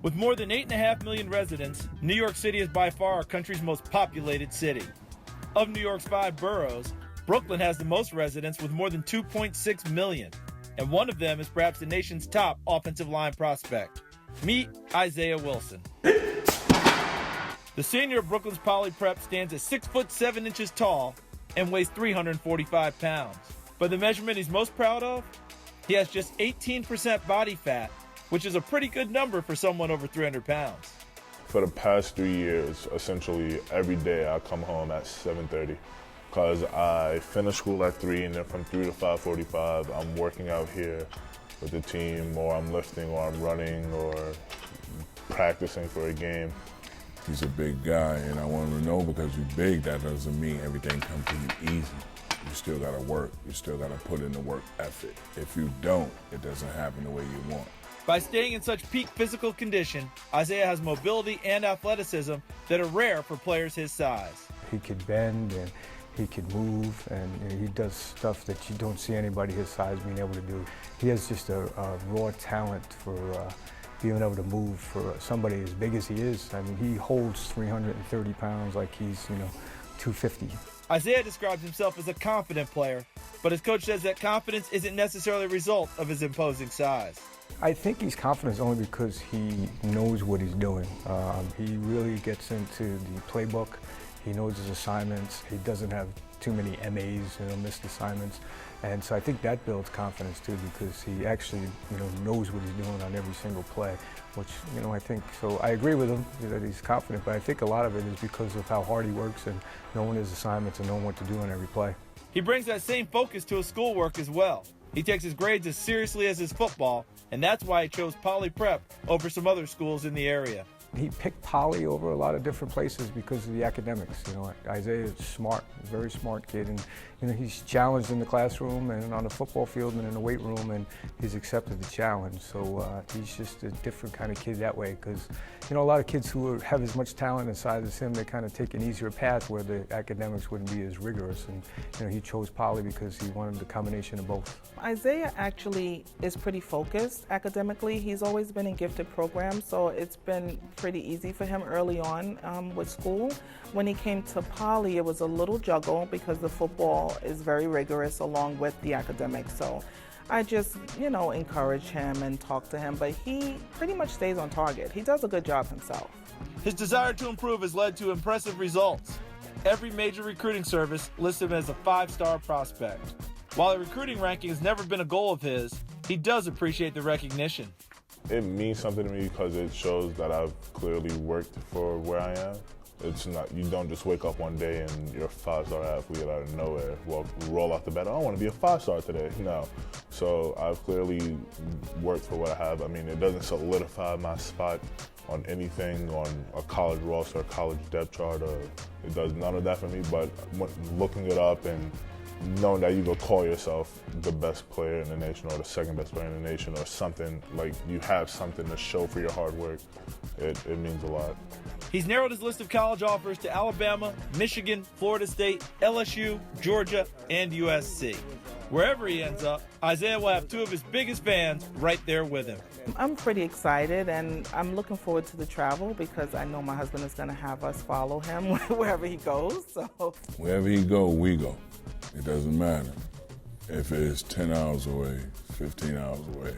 With more than 8.5 million residents, New York City is by far our country's most populated city. Of New York's 5 boroughs, Brooklyn has the most residents with more than 2.6 million, and one of them is perhaps the nation's top offensive line prospect. Meet Isaiah Wilson. The senior of Brooklyn's Poly Prep stands at 6 foot 7 inches tall and weighs 345 pounds. But the measurement he's most proud of? He has just 18% body fat, which is a pretty good number for someone over 300 pounds. For the past 3 years, essentially every day I come home at 7:30 because I finish school at 3, and then from 3 to 5:45 I'm working out here with the team, or I'm lifting, or I'm running, or practicing for a game. He's a big guy, and I want him to know because you're big, that doesn't mean everything comes to you easy. You still gotta work, you still gotta put in the work effort. If you don't, it doesn't happen the way you want. By staying in such peak physical condition, Isaiah has mobility and athleticism that are rare for players his size. He could bend and he could move, and he does stuff that you don't see anybody his size being able to do. He has just a raw talent for being able to move for somebody as big as he is. I mean, he holds 330 pounds like he's, 250. Isaiah describes himself as a confident player, but his coach says that confidence isn't necessarily a result of his imposing size. I think he's confident only because he knows what he's doing. He really gets into the playbook. He knows his assignments. He doesn't have too many MAs, missed assignments. And so I think that builds confidence too, because he actually, knows what he's doing on every single play, which, I think, so I agree with him that he's confident, but I think a lot of it is because of how hard he works and knowing his assignments and knowing what to do on every play. He brings that same focus to his schoolwork as well. He takes his grades as seriously as his football, and that's why he chose Poly Prep over some other schools in the area. He picked Poly over a lot of different places because of the academics. Isaiah is smart, very smart kid, and he's challenged in the classroom and on the football field and in the weight room, and he's accepted the challenge. So he's just a different kind of kid that way, because a lot of kids who have as much talent and size as him, they kind of take an easier path where the academics wouldn't be as rigorous. And he chose Poly because he wanted the combination of both. Isaiah actually is pretty focused academically. He's always been in gifted programs, so it's been pretty easy for him early on with school. When he came to Poly, it was a little juggle because the football is very rigorous along with the academics. So I just, encourage him and talk to him, but he pretty much stays on target. He does a good job himself. His desire to improve has led to impressive results. Every major recruiting service lists him as a 5-star prospect. While a recruiting ranking has never been a goal of his, he does appreciate the recognition. It means something to me because it shows that I've clearly worked for where I am. It's not, you don't just wake up one day and you're a 5-star athlete out of nowhere. Well, roll off the bed, I want to be a 5-star today. No. So I've clearly worked for what I have. I mean, it doesn't solidify my spot on anything, on a college roster, a college depth chart, or it does none of that for me, but looking it up and knowing that you go call yourself the best player in the nation or the second best player in the nation or something, like you have something to show for your hard work, it means a lot. He's narrowed his list of college offers to Alabama, Michigan, Florida State, LSU, Georgia, and USC. Wherever he ends up, Isaiah will have 2 of his biggest fans right there with him. I'm pretty excited, and I'm looking forward to the travel because I know my husband is going to have us follow him wherever he goes. So wherever he go, we go. It doesn't matter if it's 10 hours away, 15 hours away.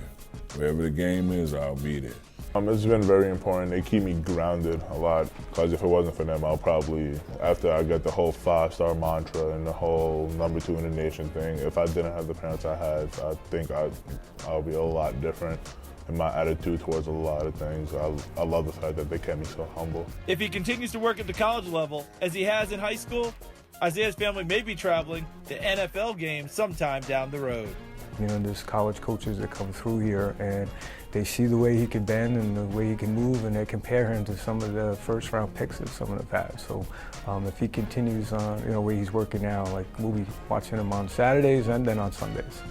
Wherever the game is, I'll be there. It's been very important. They keep me grounded a lot because if it wasn't for them, I'll probably, after I get the whole 5-star mantra and the whole number 2 in the nation thing, if I didn't have the parents I had, I think I'll be a lot different in my attitude towards a lot of things. I love the fact that they kept me so humble. If he continues to work at the college level, as he has in high school, Isaiah's family may be traveling to NFL games sometime down the road. There's college coaches that come through here and they see the way he can bend and the way he can move, and they compare him to some of the first-round picks of some of the past. So if he continues on, where he's working now, like we'll be watching him on Saturdays and then on Sundays.